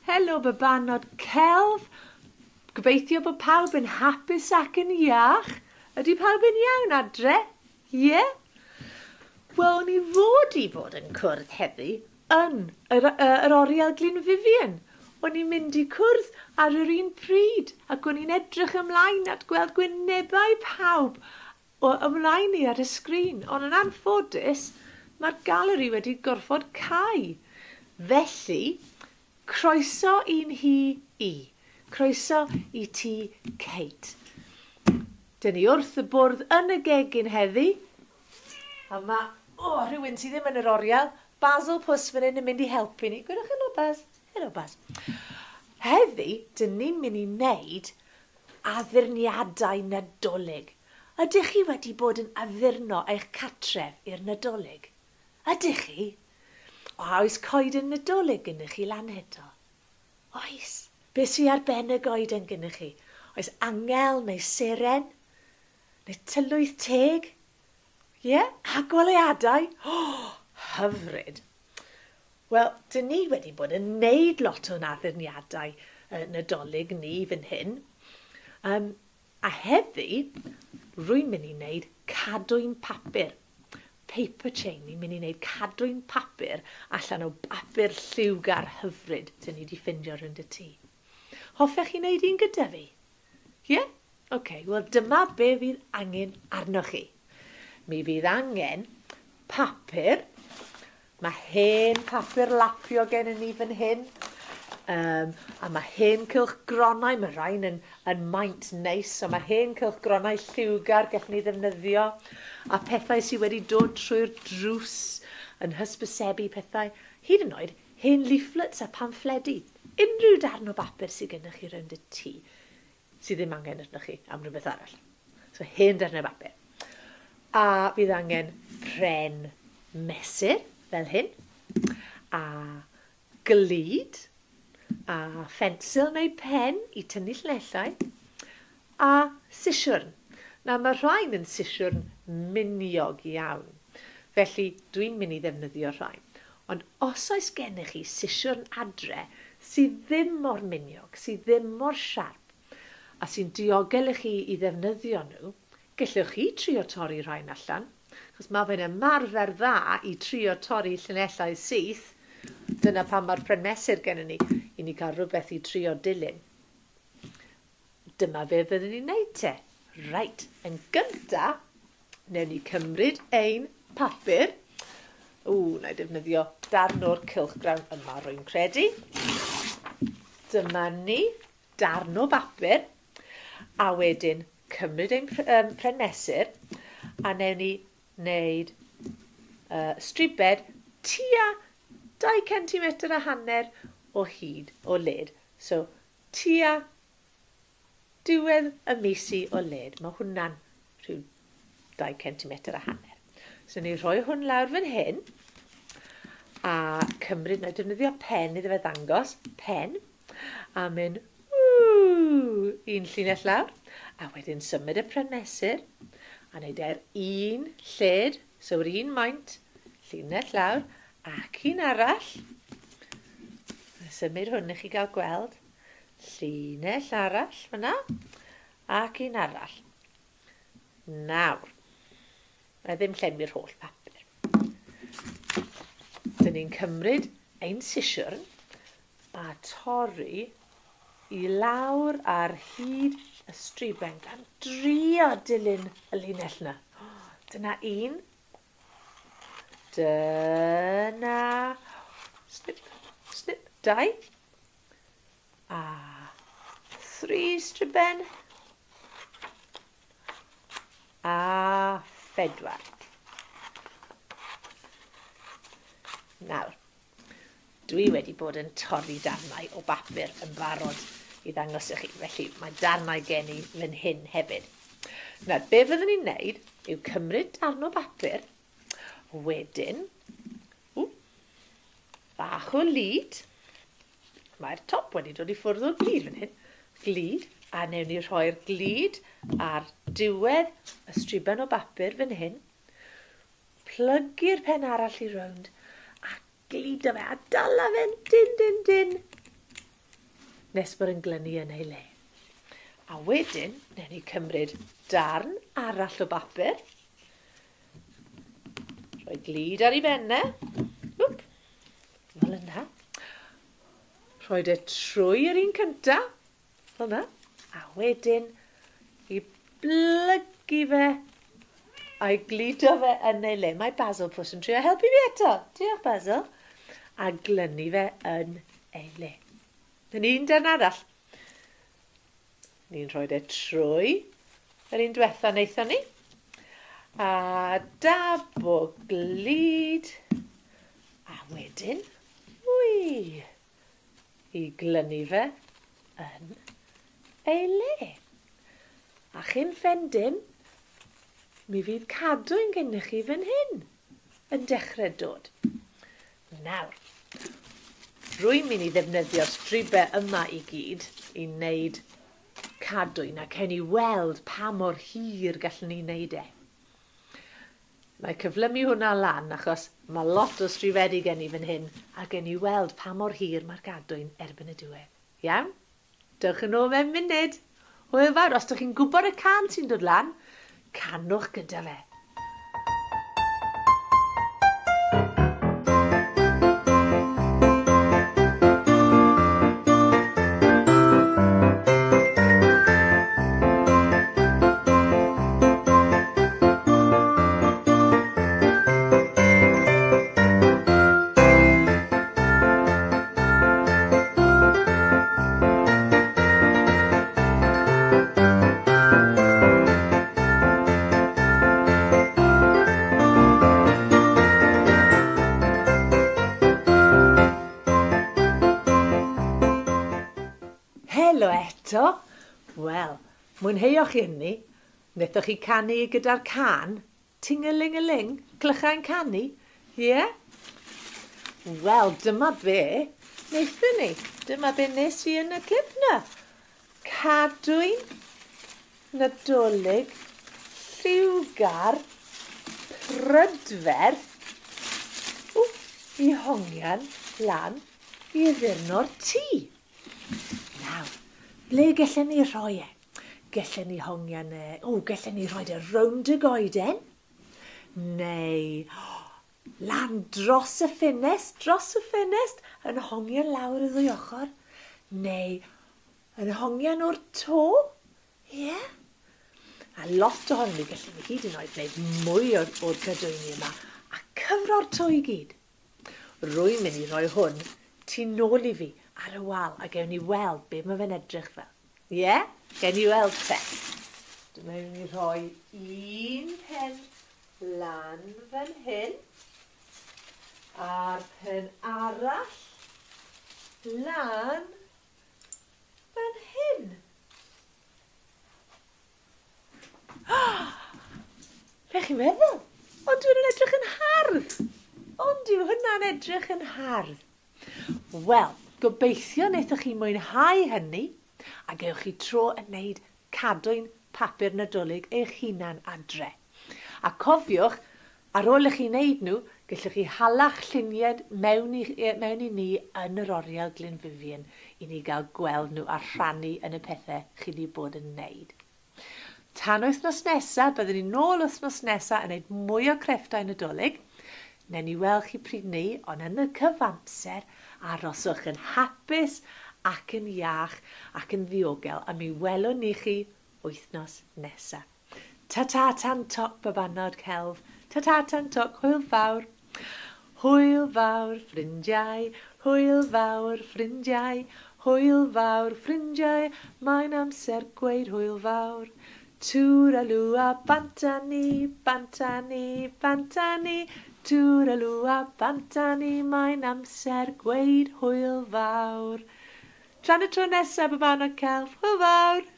Helo babanod celf. Gobeithio bod pawb yn hapus ac yn iach. Ydy pawb yn iawn adre? Ie? Wel, ni fod i fod yn cwrdd heddi yn yr oriel Glyn Vivian. O'n i'n mynd i cwrdd ar yr un pryd ac o'n i'n edrych ymlaen at gweld gwynebau pawb o ymlaen i ar y sgrin. Ond yn anffodus, mae'r galeri wedi gorfod cau. Felly, croeso i'n hi i. Croeso i ti, Kate. Dyn ni wrth y bwrdd yn y gegin heddi. A mae rhywun sydd ddim yn yr oriel, Basil Pws fan hyn yn mynd i helpu ni. Gwydwch helo, Baz. Helo, Baz. Heddi, dyn ni'n mynd i wneud addurniadau nadolig. Ydych chi wedi bod yn addurno eich catref i'r nadolig? Ydych chi? Oes coeden nadolig gynnwch chi lan eto? Oes. Be sy'n ar ben y goeden gynnwch chi? Oes angel neu seren? Neu tylwyth teg? Ie? A goleuadau? Hyfryd. Wel, dyn ni wedi bod yn neud lot o'n addurniadau nadolig ni fan hyn. A heddi, rwy'n mynd i wneud cadwyn papur. Paper chain, ni'n mynd i wneud cadwyn papur allan o bapur lliwgar hyfryd dyn ni wedi ffindio rwy'n dy ti. Hoffech chi wneud un gyda fi? Ie? Oce, wel dyma be fydd angen arnoch chi. Mi fydd angen papur. Mae hen papur lapio gen i ni fan hyn. A mae hen cylchgronau, mae rhain yn maint neis. So mae hen cylchgronau lliwgar gallwn ni ddefnyddio. A pethau sydd wedi dod trwy'r drws yn hysbysebu pethau. Hyd yn oed, hen leaflets a pamphledu. Unrhyw darn o bapur sydd gennych chi rownd y tŷ sydd ddim angen arnoch chi am rhywbeth arall. So hen darn o bapur. A bydd angen pren mesur fel hyn. A glud. A ffensil neu pen i tynnu llinellau. A sisiwrn. Nawr mae rhain yn sisiwrn miniog iawn. Felly dwi'n mynd i ddefnyddio rhain. Ond os oes gennych chi sisiwrn adre sydd ddim mor miniog, sydd ddim mor siarp, a sy'n diogel i chi i ddefnyddio nhw, gallwch chi trio torri rhain allan. Chos mae fe'n ymarfer dda i trio torri llinellau syth. Dyna pan mae'r pren mesur gen ni, i ni cael rhywbeth i trio dilyn. Dyma fe fyddwn ni'n neud te. Reit, yn gyntaf, newn ni cymryd ein papur. Na i defnyddio darn o'r cylchgrawn yma rwy'n credu. Dyma ni darn o bapur. A wedyn cymryd ein pren mesur. A newn ni wneud stribed tua 2 centimetr a hanner o hyd o led. So, tua diwedd y meisi o led. Mae hwnna'n rhyw 2 centimetr a hanner. So, ni rhoi hwn lawr fan hyn. A cymryd, na defnyddio pen iddo fe ddangos. Pen. A mynd, un llinell lawr. A wedyn symud y pren mesur. A wneud un lled. So, yr un maint. Llinell lawr. Ac un arall. Symud hwn i chi gael gweld. Llinell arall fyna. Ac un arall. Nawr. Mae ddim llenwi'r holl papur. Dyn ni'n cymryd ein sisiwrn a torri i lawr ar hyd y striben gan drio dilyn y linell yna. Dyna un. Dyna snip, snip, 2. A 3 striben. A 4. Nawr, dwi wedi bod yn torri darnau o bapur yn barod i ddangos i chi. Felly mae darnau gen i fan hyn hefyd. Nawr, be fyddwn ni'n neud yw cymryd darn o bapur. Wedyn, bach o lyd. Mae'r top wedi dod i ffwrdd o'r glud fan hyn. Glud. A newn ni rhoi'r glud ar diwedd y striben o bapur fan hyn. Plygu'r pen arall i rownd. A glido fe a dala fe'n din. nes bod yn glynu yn ei le. A wedyn, newn ni cymryd darn arall o bapur, rhoi glud ar ei bennau, fel yna, rhoi e trwy'r un cyntaf, fel yna, a wedyn i blygu fe a'i gludo fe yn ei le. Mae Basil Pws yn trio helpu fi eto. Diolch Basil. A glynu fe yn ei le. Yn un darn arall. Ni'n rhoi e trwy yr un diwetha wnaethon ni. A dab o glud. A wedyn, i glynu fe yn ei le. A chyn ffendyn, mi fydd Cadwyn gennych chi fan hyn yn dechrau dod. Nawr, rwy'n mynd i ddefnyddio'r stribau yma i gyd i wneud Cadwyn ac i weld pa mor hir gallwn ni wneud e. Mae cyflymu hwnna lan achos mae lot o stribedi gen i fan hyn a gen i weld pa mor hir mae'r Cadwyn erbyn y diwedd. Iawn? Dewch yn ôl mewn munud. Hwyl fawr, os ydych chi'n gwybod y can sy'n dod lan, canwch gyda fe. Helo eto. Wel, mwynheioch chi hynny. Wnaethoch chi canu gyda'r can? Ting-a-ling-a-ling? Clychau'n canu? Ie? Wel, dyma be wnaethon ni. Dyma be nes i yn y clip na. Cadwyn, Nadolig, lliwgar, prydferth, i hongian lan i ddurno'r tŷ. Nawr, ble gallwn ni rhoi e? Gallwn ni hongian e, gallwn ni rhoi e rownd y goeden? Neu lan dros y ffenest, yn hongian lawr y ddwy ochr? Neu yn hongian o'r to? Ie? A lot ohonyn ni gallwn ni hyd yn oed wneud mwy o'r gadwyni yma a cyfro'r to i gyd. Rwy'n mynd i roi hwn tu nôl i fi ar y wal a gewn ni weld be mae fe'n edrych fel. Ie? Gewn ni weld te. Dyma ni rhoi un pen lan fan hyn a'r pen arall lan fan hyn. Be chi'n meddwl? Ond dwi'n edrych yn hardd. Ond dyw hwnna'n edrych yn hardd. Wel, gobeithio wnaethoch chi mwynhau hynny a gewch chi tro yn wneud Cadwyn papur Nadolig eich hunan adre. A cofiwch, ar ôl i chi wneud nhw, gallwch chi halach lluniau mewn i ni yn yr oriel Glyn Vivien i ni gael gweld nhw a rhannu yn y pethau chi wedi bod yn wneud. Tan wythnos nesaf, byddwn ni nôl wythnos nesaf yn gwneud mwy o crefftau Nadolig. Newn ni weld chi pryd ni, ond yn y cyfamser, aroswch yn hapus ac yn iach ac yn ddiogel a mi welwn ni chi wythnos nesaf. Ta-ta tan toc babanod celf. Ta-ta tan toc, hwyl fawr. Hwyl fawr ffrindiau, hwyl fawr ffrindiau, hwyl fawr ffrindiau, mae'n amser gweud hwyl fawr. Tŵr-a-lŵ a bantani, bantani, bantani, tŵr-a-lŵ a bantani, mae'n amser gweud hwyl fawr. Tran y tro nesaf, babanod celf, hwyl fawr!